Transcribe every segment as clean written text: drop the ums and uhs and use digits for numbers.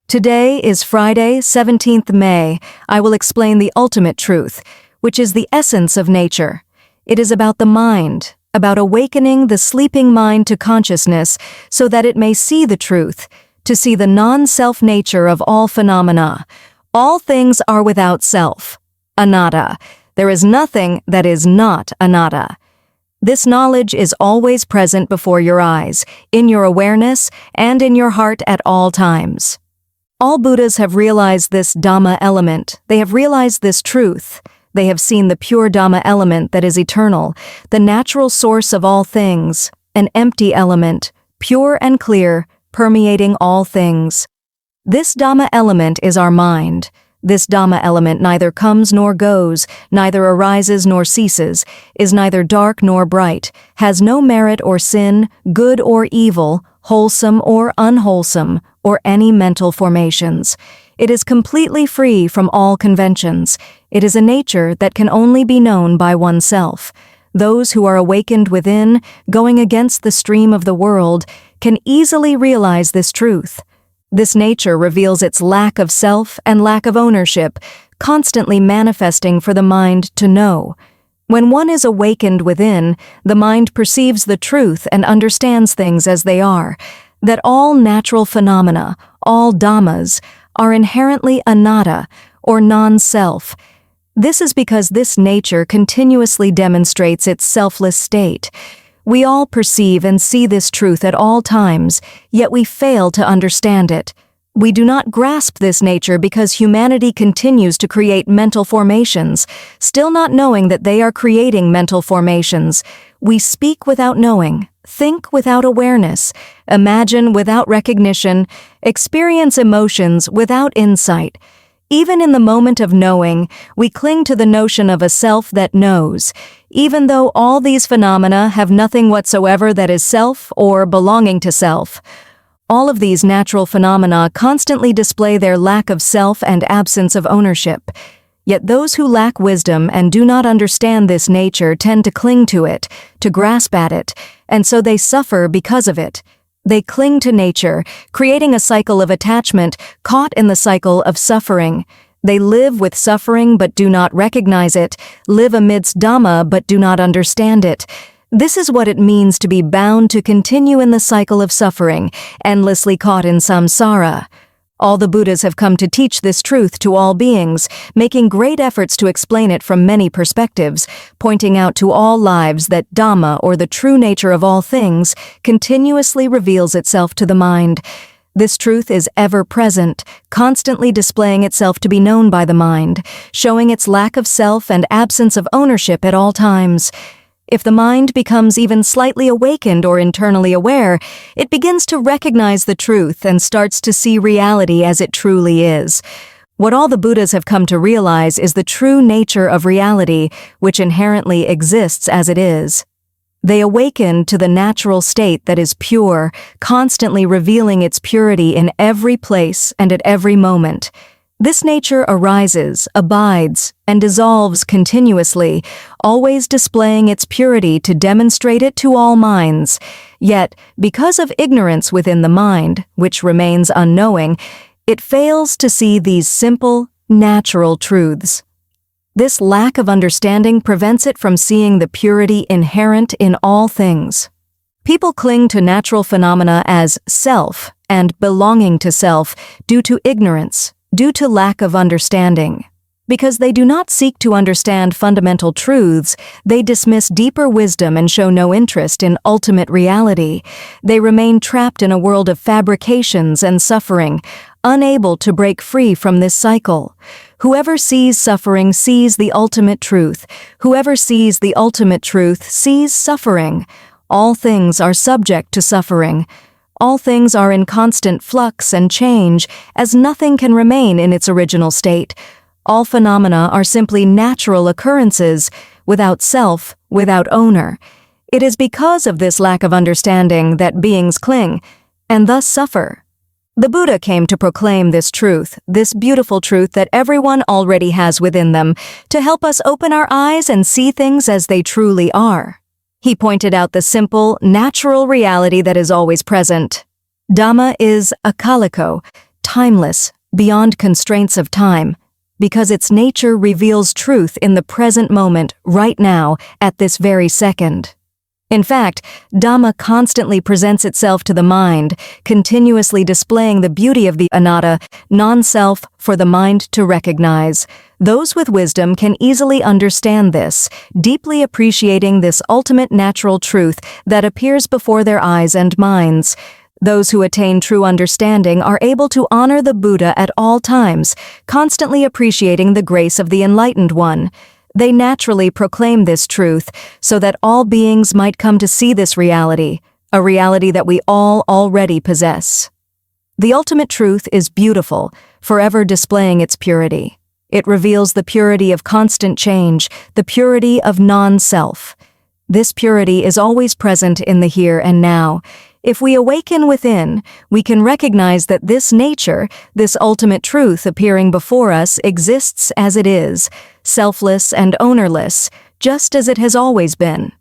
Today is Friday, 17th May. I will explain the ultimate truth, which is the essence of nature. It is about the mind, about awakening the sleeping mind to consciousness so that it may see the truth, to see the non-self nature of all phenomena. All things are without self. Anatta. There is nothing that is not anatta. This knowledge is always present before your eyes, in your awareness, and in your heart at all times. All Buddhas have realized this Dhamma element. They have realized this truth. They have seen the pure Dhamma element that is eternal, the natural source of all things, an empty element, pure and clear, permeating all things. This Dhamma element is our mind. This Dhamma element neither comes nor goes, neither arises nor ceases, is neither dark nor bright, has no merit or sin, good or evil, wholesome or unwholesome, or any mental formations. It is completely free from all conventions. It is a nature that can only be known by oneself. Those who are awakened within, going against the stream of the world, can easily realize this truth. This nature reveals its lack of self and lack of ownership, constantly manifesting for the mind to know. When one is awakened within, the mind perceives the truth and understands things as they are, that all natural phenomena, all dhammas, are inherently anatta, or non-self. This is because this nature continuously demonstrates its selfless state. We all perceive and see this truth at all times, yet we fail to understand it. We do not grasp this nature because humanity continues to create mental formations, still not knowing that they are creating mental formations. We speak without knowing, think without awareness, imagine without recognition, experience emotions without insight. Even in the moment of knowing, we cling to the notion of a self that knows, even though all these phenomena have nothing whatsoever that is self or belonging to self. All of these natural phenomena constantly display their lack of self and absence of ownership. Yet those who lack wisdom and do not understand this nature tend to cling to it, to grasp at it, and so they suffer because of it. They cling to nature, creating a cycle of attachment, caught in the cycle of suffering. They live with suffering but do not recognize it, live amidst Dhamma but do not understand it. This is what it means to be bound to continue in the cycle of suffering, endlessly caught in samsara. All the Buddhas have come to teach this truth to all beings, making great efforts to explain it from many perspectives, pointing out to all lives that Dhamma, or the true nature of all things, continuously reveals itself to the mind. This truth is ever present, constantly displaying itself to be known by the mind, showing its lack of self and absence of ownership at all times. If the mind becomes even slightly awakened or internally aware, it begins to recognize the truth and starts to see reality as it truly is. What all the Buddhas have come to realize is the true nature of reality, which inherently exists as it is. They awaken to the natural state that is pure, constantly revealing its purity in every place and at every moment. This nature arises, abides, and dissolves continuously, always displaying its purity to demonstrate it to all minds. Yet, because of ignorance within the mind, which remains unknowing, it fails to see these simple, natural truths. This lack of understanding prevents it from seeing the purity inherent in all things. People cling to natural phenomena as self and belonging to self due to ignorance, due to lack of understanding. Because they do not seek to understand fundamental truths, they dismiss deeper wisdom and show no interest in ultimate reality. They remain trapped in a world of fabrications and suffering, unable to break free from this cycle. Whoever sees suffering sees the ultimate truth. Whoever sees the ultimate truth sees suffering. All things are subject to suffering. All things are in constant flux and change, as nothing can remain in its original state. All phenomena are simply natural occurrences, without self, without owner. It is because of this lack of understanding that beings cling, and thus suffer. The Buddha came to proclaim this truth, this beautiful truth that everyone already has within them, to help us open our eyes and see things as they truly are. He pointed out the simple, natural reality that is always present. Dhamma is akaliko, timeless, beyond constraints of time, because its nature reveals truth in the present moment, right now, at this very second. In fact, Dhamma constantly presents itself to the mind, continuously displaying the beauty of the anatta, non-self, for the mind to recognize. Those with wisdom can easily understand this, deeply appreciating this ultimate natural truth that appears before their eyes and minds. Those who attain true understanding are able to honor the Buddha at all times, constantly appreciating the grace of the Enlightened One. They naturally proclaim this truth so that all beings might come to see this reality, a reality that we all already possess. The ultimate truth is beautiful, forever displaying its purity. It reveals the purity of constant change, the purity of non-self. This purity is always present in the here and now. If we awaken within, we can recognize that this nature, this ultimate truth appearing before us, exists as it is, selfless and ownerless, just as it has always been.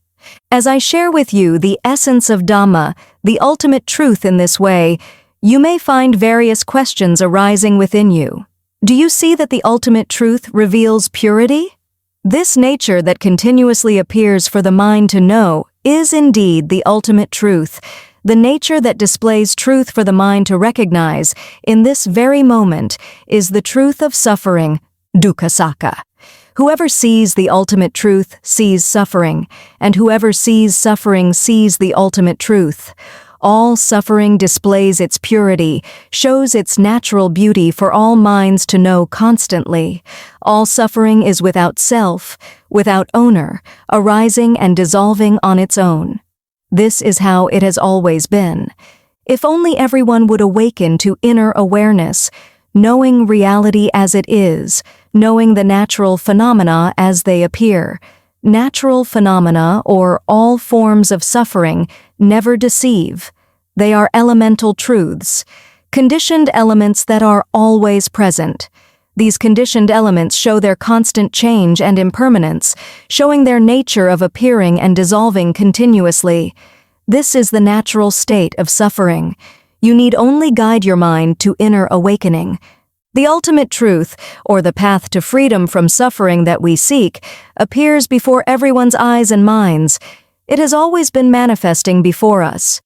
As I share with you the essence of Dhamma, the ultimate truth in this way, you may find various questions arising within you. Do you see that the ultimate truth reveals purity? This nature that continuously appears for the mind to know is indeed the ultimate truth, the nature that displays truth for the mind to recognize in this very moment is the truth of suffering, dukkha sakka. Whoever sees the ultimate truth sees suffering, and whoever sees suffering sees the ultimate truth. All suffering displays its purity, shows its natural beauty for all minds to know constantly. All suffering is without self, without owner, arising and dissolving on its own. This is how it has always been. If only everyone would awaken to inner awareness, knowing reality as it is, knowing the natural phenomena as they appear. Natural phenomena, or all forms of suffering, never deceive. They are elemental truths, conditioned elements that are always present. These conditioned elements show their constant change and impermanence, showing their nature of appearing and dissolving continuously. This is the natural state of suffering. You need only guide your mind to inner awakening. The ultimate truth, or the path to freedom from suffering that we seek, appears before everyone's eyes and minds. It has always been manifesting before us.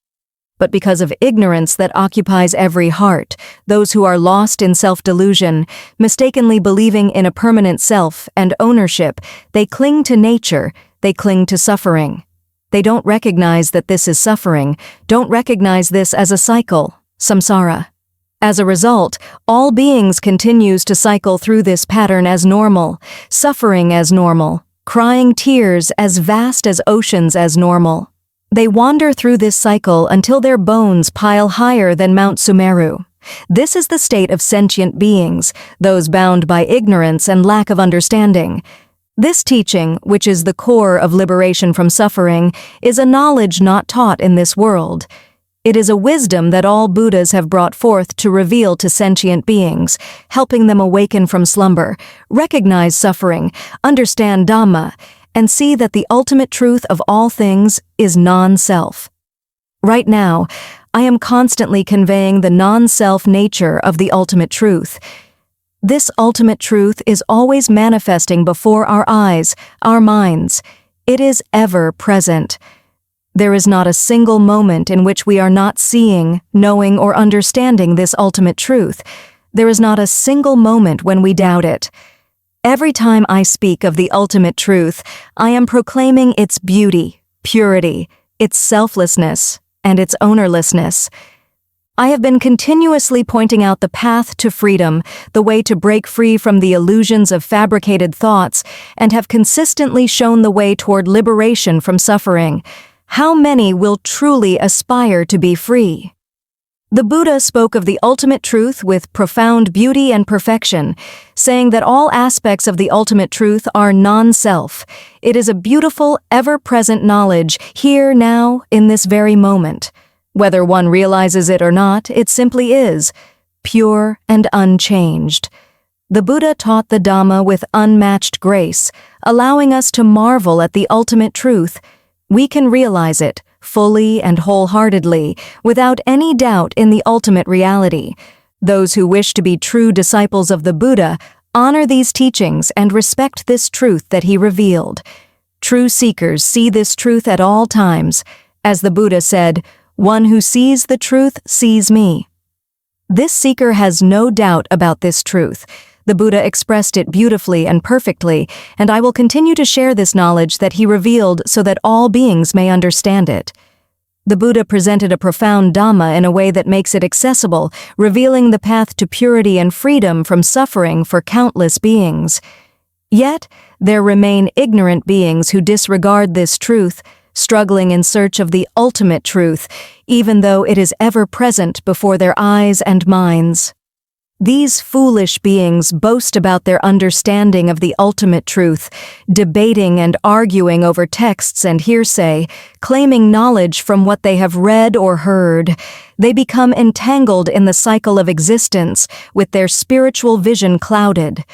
But because of ignorance that occupies every heart, those who are lost in self-delusion, mistakenly believing in a permanent self and ownership, they cling to nature, they cling to suffering. They don't recognize that this is suffering, don't recognize this as a cycle, samsara. As a result, all beings continues to cycle through this pattern as normal, suffering as normal, crying tears as vast as oceans as normal. They wander through this cycle until their bones pile higher than Mount Sumeru. This is the state of sentient beings, those bound by ignorance and lack of understanding. This teaching, which is the core of liberation from suffering, is a knowledge not taught in this world. It is a wisdom that all Buddhas have brought forth to reveal to sentient beings, helping them awaken from slumber, recognize suffering, understand Dhamma, and see that the ultimate truth of all things is non-self. Right now, I am constantly conveying the non-self nature of the ultimate truth. This ultimate truth is always manifesting before our eyes, our minds. It is ever present. There is not a single moment in which we are not seeing, knowing, or understanding this ultimate truth. There is not a single moment when we doubt it. Every time I speak of the ultimate truth, I am proclaiming its beauty, purity, its selflessness, and its ownerlessness. I have been continuously pointing out the path to freedom, the way to break free from the illusions of fabricated thoughts, and have consistently shown the way toward liberation from suffering. How many will truly aspire to be free? The Buddha spoke of the ultimate truth with profound beauty and perfection, saying that all aspects of the ultimate truth are non-self. It is a beautiful, ever-present knowledge, here, now, in this very moment. Whether one realizes it or not, it simply is, pure and unchanged. The Buddha taught the Dhamma with unmatched grace, allowing us to marvel at the ultimate truth. We can realize it, fully and wholeheartedly, without any doubt in the ultimate reality. Those who wish to be true disciples of the Buddha honor these teachings and respect this truth that he revealed. True seekers see this truth at all times. As the Buddha said, "One who sees the truth sees me." This seeker has no doubt about this truth. The Buddha expressed it beautifully and perfectly, and I will continue to share this knowledge that he revealed so that all beings may understand it. The Buddha presented a profound Dhamma in a way that makes it accessible, revealing the path to purity and freedom from suffering for countless beings. Yet, there remain ignorant beings who disregard this truth, struggling in search of the ultimate truth, even though it is ever present before their eyes and minds. These foolish beings boast about their understanding of the ultimate truth, debating and arguing over texts and hearsay, claiming knowledge from what they have read or heard. They become entangled in the cycle of existence, with their spiritual vision clouded.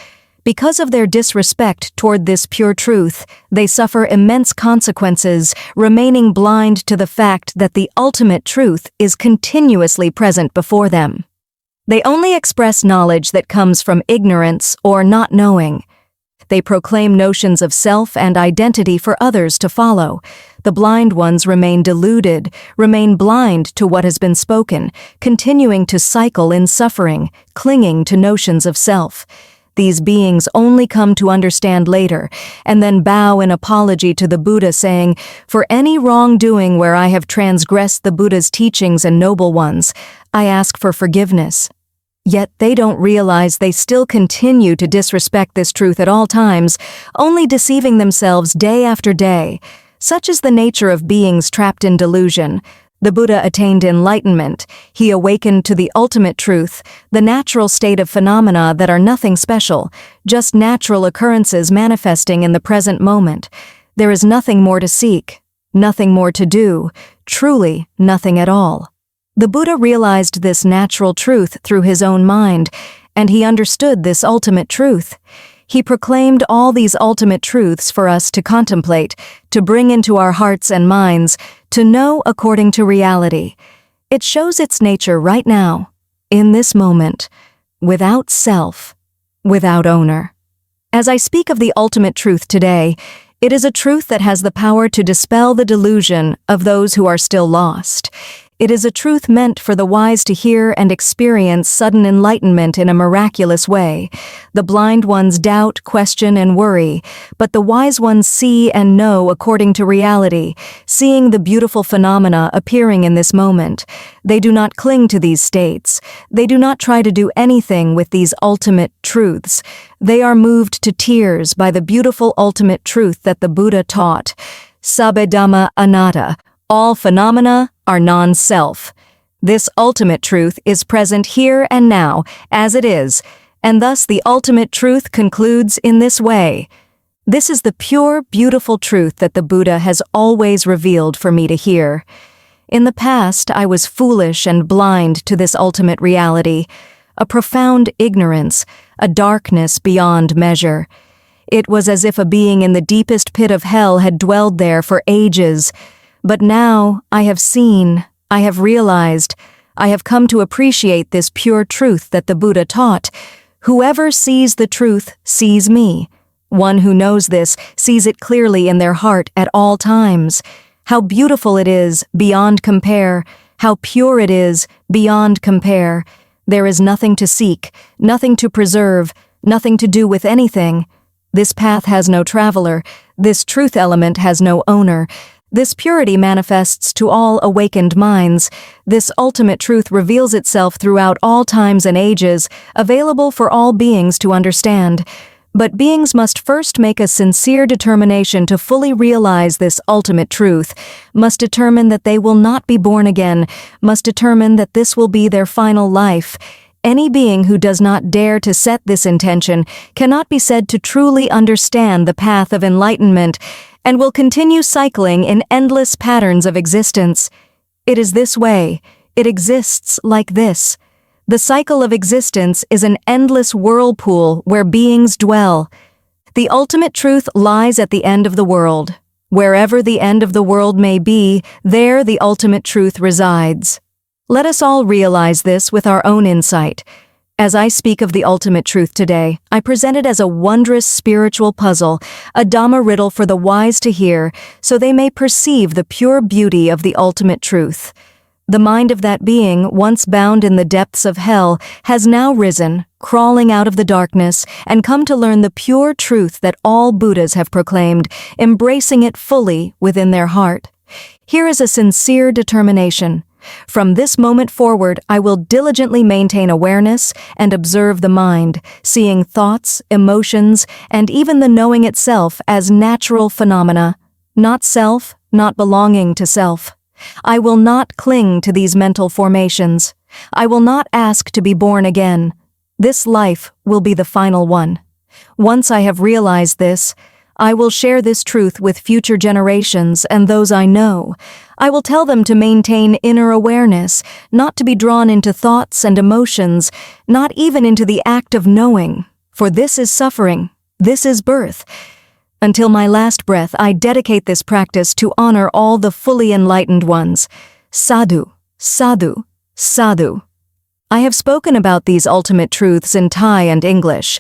Because of their disrespect toward this pure truth, they suffer immense consequences, remaining blind to the fact that the ultimate truth is continuously present before them. They only express knowledge that comes from ignorance or not knowing. They proclaim notions of self and identity for others to follow. The blind ones remain deluded, remain blind to what has been spoken, continuing to cycle in suffering, clinging to notions of self. These beings only come to understand later, and then bow in apology to the Buddha, saying, "For any wrongdoing where I have transgressed the Buddha's teachings and noble ones, I ask for forgiveness." Yet they don't realize they still continue to disrespect this truth at all times, only deceiving themselves day after day. Such is the nature of beings trapped in delusion. The Buddha attained enlightenment. He awakened to the ultimate truth, the natural state of phenomena that are nothing special, just natural occurrences manifesting in the present moment. There is nothing more to seek, nothing more to do, truly nothing at all. The Buddha realized this natural truth through his own mind, and he understood this ultimate truth. He proclaimed all these ultimate truths for us to contemplate, to bring into our hearts and minds, to know according to reality. It shows its nature right now, in this moment, without self, without owner. As I speak of the ultimate truth today, it is a truth that has the power to dispel the delusion of those who are still lost. It is a truth meant for the wise to hear and experience sudden enlightenment in a miraculous way. The blind ones doubt, question, and worry, but the wise ones see and know according to reality, seeing the beautiful phenomena appearing in this moment. They do not cling to these states. They do not try to do anything with these ultimate truths. They are moved to tears by the beautiful ultimate truth that the Buddha taught. Sabbe Dhamma anatta. All phenomena are non-self. This ultimate truth is present here and now, as it is, and thus the ultimate truth concludes in this way. This is the pure, beautiful truth that the Buddha has always revealed for me to hear. In the past, I was foolish and blind to this ultimate reality, a profound ignorance, a darkness beyond measure. It was as if a being in the deepest pit of hell had dwelled there for ages. But now I have seen, I have realized, I have come to appreciate this pure truth that the Buddha taught. Whoever sees the truth sees me. One who knows this sees it clearly in their heart at all times. How beautiful it is, beyond compare. How pure it is, beyond compare. There is nothing to seek, nothing to preserve, nothing to do with anything. This path has no traveler. This truth element has no owner. This purity manifests to all awakened minds. This ultimate truth reveals itself throughout all times and ages, available for all beings to understand. But beings must first make a sincere determination to fully realize this ultimate truth, must determine that they will not be born again, must determine that this will be their final life. Any being who does not dare to set this intention cannot be said to truly understand the path of enlightenment, and will continue cycling in endless patterns of existence. It is this way. It exists like this. The cycle of existence is an endless whirlpool where beings dwell. The ultimate truth lies at the end of the world. Wherever the end of the world may be, there the ultimate truth resides. Let us all realize this with our own insight. As I speak of the ultimate truth today, I present it as a wondrous spiritual puzzle, a Dhamma riddle for the wise to hear, so they may perceive the pure beauty of the ultimate truth. The mind of that being, once bound in the depths of hell, has now risen, crawling out of the darkness, and come to learn the pure truth that all Buddhas have proclaimed, embracing it fully within their heart. Here is a sincere determination. From this moment forward, I will diligently maintain awareness and observe the mind, seeing thoughts, emotions, and even the knowing itself as natural phenomena, not self, not belonging to self. I will not cling to these mental formations. I will not ask to be born again. This life will be the final one. Once I have realized this, I will share this truth with future generations and those I know. I will tell them to maintain inner awareness, not to be drawn into thoughts and emotions, not even into the act of knowing, for this is suffering, this is birth. Until my last breath, I dedicate this practice to honor all the fully enlightened ones. Sadhu, sadhu, sadhu. I have spoken about these ultimate truths in Thai and English.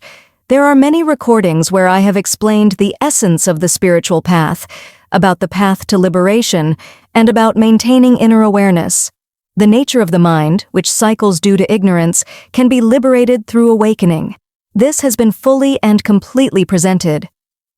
There are many recordings where I have explained the essence of the spiritual path, about the path to liberation, and about maintaining inner awareness. The nature of the mind, which cycles due to ignorance, can be liberated through awakening. This has been fully and completely presented.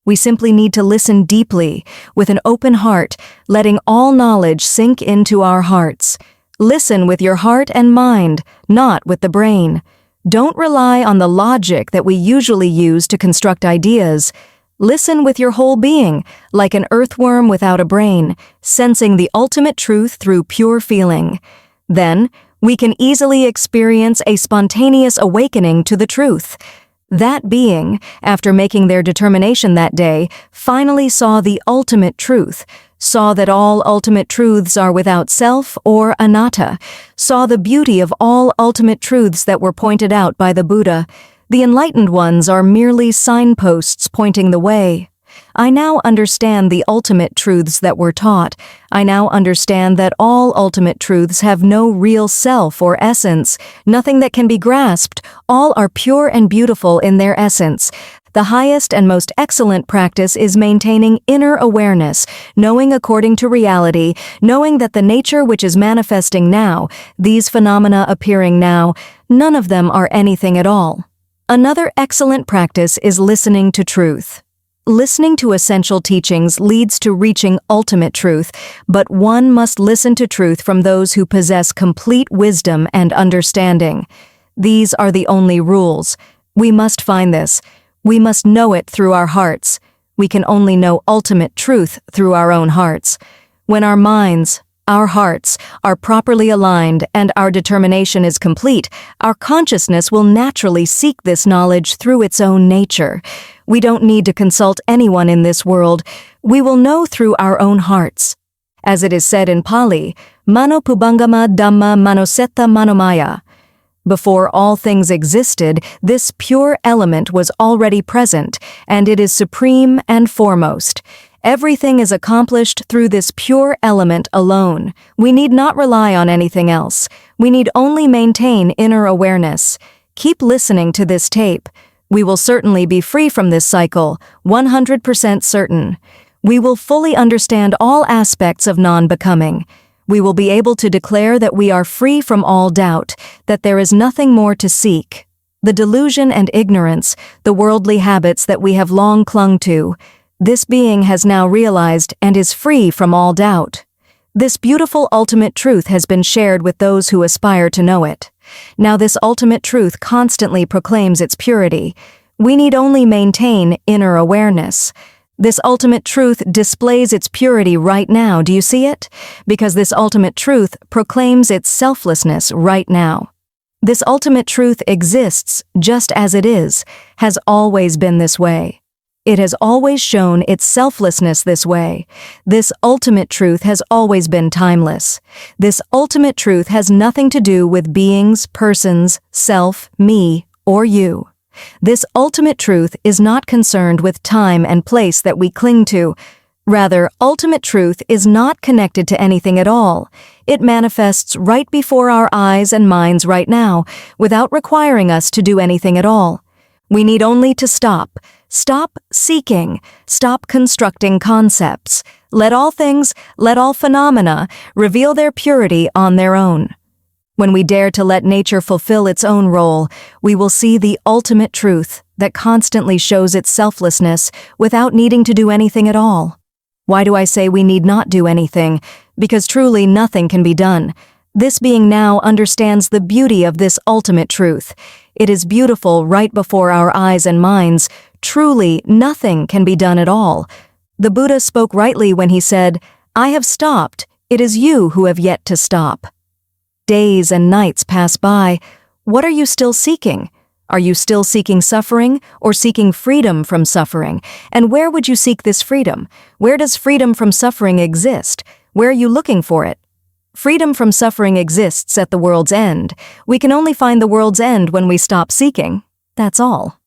We simply need to listen deeply, with an open heart, letting all knowledge sink into our hearts. Listen with your heart and mind, not with the brain. Don't rely on the logic that we usually use to construct ideas. Listen with your whole being, like an earthworm without a brain, sensing the ultimate truth through pure feeling. Then, we can easily experience a spontaneous awakening to the truth. That being, after making their determination that day, finally saw the ultimate truth, saw that all ultimate truths are without self or anatta, saw the beauty of all ultimate truths that were pointed out by the Buddha. The enlightened ones are merely signposts pointing the way. I now understand the ultimate truths that were taught. I now understand that all ultimate truths have no real self or essence, nothing that can be grasped. All are pure and beautiful in their essence. The highest and most excellent practice is maintaining inner awareness, knowing according to reality, knowing that the nature which is manifesting now, these phenomena appearing now, none of them are anything at all. Another excellent practice is listening to truth. Listening to essential teachings leads to reaching ultimate truth, but one must listen to truth from those who possess complete wisdom and understanding. These are the only rules. We must find this. We must know it through our hearts. We can only know ultimate truth through our own hearts. When our minds, our hearts, are properly aligned and our determination is complete, our consciousness will naturally seek this knowledge through its own nature. We don't need to consult anyone in this world. We will know through our own hearts. As it is said in Pali, Mano Pubangama Dhamma Manosetta Manomaya. Before all things existed, this pure element was already present, and it is supreme and foremost. Everything is accomplished through this pure element alone. We need not rely on anything else. We need only maintain inner awareness. Keep listening to this tape. We will certainly be free from this cycle, 100% certain. We will fully understand all aspects of non-becoming. We will be able to declare that we are free from all doubt, that there is nothing more to seek. The delusion and ignorance, the worldly habits that we have long clung to, this being has now realized and is free from all doubt. This beautiful ultimate truth has been shared with those who aspire to know it. Now this ultimate truth constantly proclaims its purity. We need only maintain inner awareness. This ultimate truth displays its purity right now, do you see it? Because this ultimate truth proclaims its selflessness right now. This ultimate truth exists just as it is, has always been this way. It has always shown its selflessness this way. This ultimate truth has always been timeless. This ultimate truth has nothing to do with beings, persons, self, me, or you. This ultimate truth is not concerned with time and place that we cling to. Rather, ultimate truth is not connected to anything at all. It manifests right before our eyes and minds right now, without requiring us to do anything at all. We need only to stop. Stop seeking. Stop constructing concepts. Let all things, let all phenomena reveal their purity on their own. When we dare to let nature fulfill its own role, we will see the ultimate truth that constantly shows its selflessness without needing to do anything at all. Why do I say we need not do anything? Because truly nothing can be done. This being now understands the beauty of this ultimate truth. It is beautiful right before our eyes and minds. Truly nothing can be done at all. The Buddha spoke rightly when he said, "I have stopped. It is you who have yet to stop." Days and nights pass by. What are you still seeking? Are you still seeking suffering or seeking freedom from suffering? And where would you seek this freedom? Where does freedom from suffering exist? Where are you looking for it? Freedom from suffering exists at the world's end. We can only find the world's end when we stop seeking. That's all.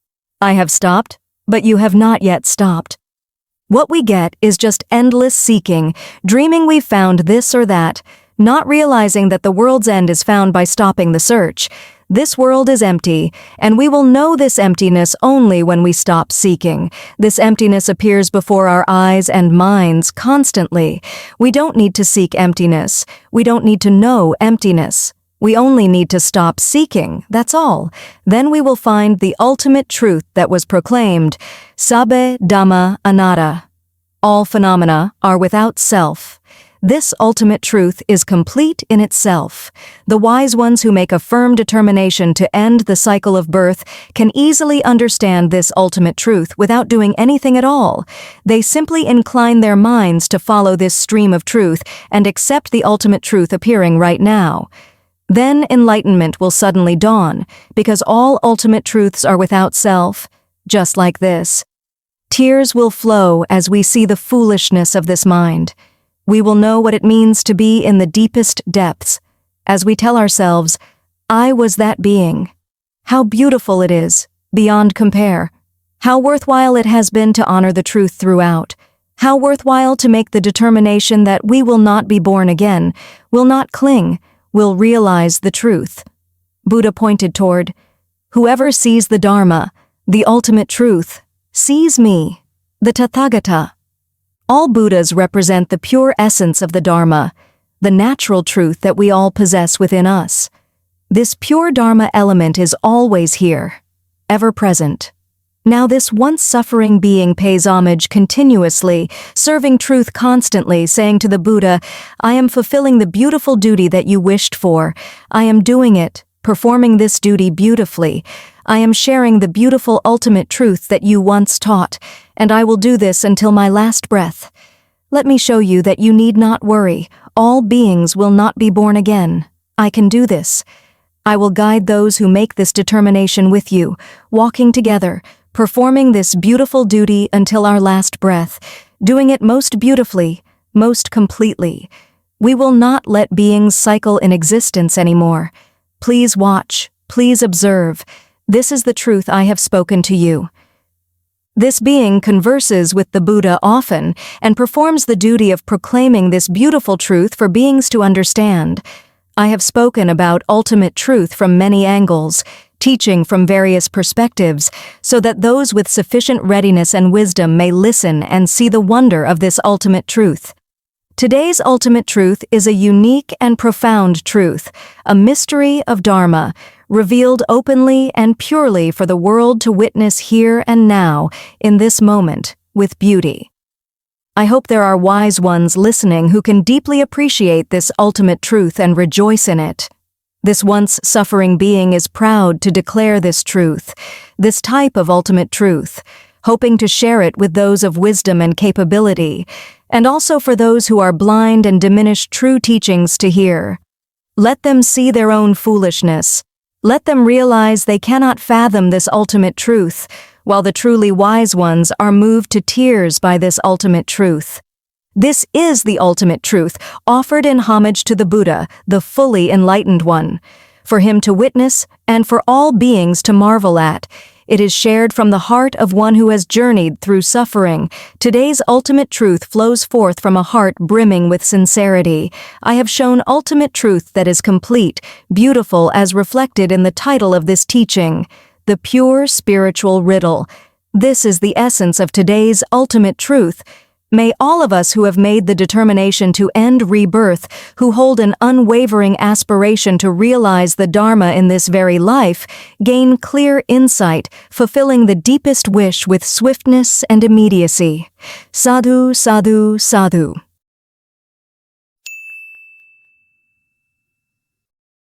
I have stopped, but you have not yet stopped. What we get is just endless seeking, dreaming we've found this or that, not realizing that the world's end is found by stopping the search. This world is empty, and we will know this emptiness only when we stop seeking. This emptiness appears before our eyes and minds constantly. We don't need to seek emptiness. We don't need to know emptiness. We only need to stop seeking, that's all. Then we will find the ultimate truth that was proclaimed, Sabbe Dhamma Anatta. All phenomena are without self. This ultimate truth is complete in itself. The wise ones who make a firm determination to end the cycle of birth can easily understand this ultimate truth without doing anything at all. They simply incline their minds to follow this stream of truth and accept the ultimate truth appearing right now. Then enlightenment will suddenly dawn, because all ultimate truths are without self, just like this. Tears will flow as we see the foolishness of this mind. We will know what it means to be in the deepest depths, as we tell ourselves, I was that being. How beautiful it is, beyond compare. How worthwhile it has been to honor the truth throughout. How worthwhile to make the determination that we will not be born again, will not cling, will realize the truth. Buddha pointed toward, whoever sees the Dharma, the ultimate truth, sees me, the Tathagata. All Buddhas represent the pure essence of the Dharma, the natural truth that we all possess within us. This pure Dharma element is always here, ever present. Now this once suffering being pays homage continuously, serving truth constantly, saying to the Buddha, I am fulfilling the beautiful duty that you wished for. I am doing it, performing this duty beautifully. I am sharing the beautiful ultimate truth that you once taught, and I will do this until my last breath. Let me show you that you need not worry. All beings will not be born again. I can do this. I will guide those who make this determination with you, walking together, performing this beautiful duty until our last breath, doing it most beautifully, most completely. We will not let beings cycle in existence anymore. Please watch, please observe. This is the truth I have spoken to you. This being converses with the Buddha often and performs the duty of proclaiming this beautiful truth for beings to understand. I have spoken about ultimate truth from many angles, teaching from various perspectives, so that those with sufficient readiness and wisdom may listen and see the wonder of this ultimate truth. Today's ultimate truth is a unique and profound truth, a mystery of Dharma, revealed openly and purely for the world to witness here and now, in this moment, with beauty. I hope there are wise ones listening who can deeply appreciate this ultimate truth and rejoice in it. This once suffering being is proud to declare this truth, this type of ultimate truth, hoping to share it with those of wisdom and capability, and also for those who are blind and diminish true teachings to hear. Let them see their own foolishness. Let them realize they cannot fathom this ultimate truth, while the truly wise ones are moved to tears by this ultimate truth. This is the ultimate truth, offered in homage to the Buddha, the fully enlightened one, for him to witness and for all beings to marvel at. It is shared from the heart of one who has journeyed through suffering. Today's ultimate truth flows forth from a heart brimming with sincerity. I have shown ultimate truth that is complete, beautiful as reflected in the title of this teaching, The Pure Spiritual Riddle. This is the essence of today's ultimate truth. May all of us who have made the determination to end rebirth, who hold an unwavering aspiration to realize the Dharma in this very life, gain clear insight, fulfilling the deepest wish with swiftness and immediacy. Sadhu, sadhu, sadhu.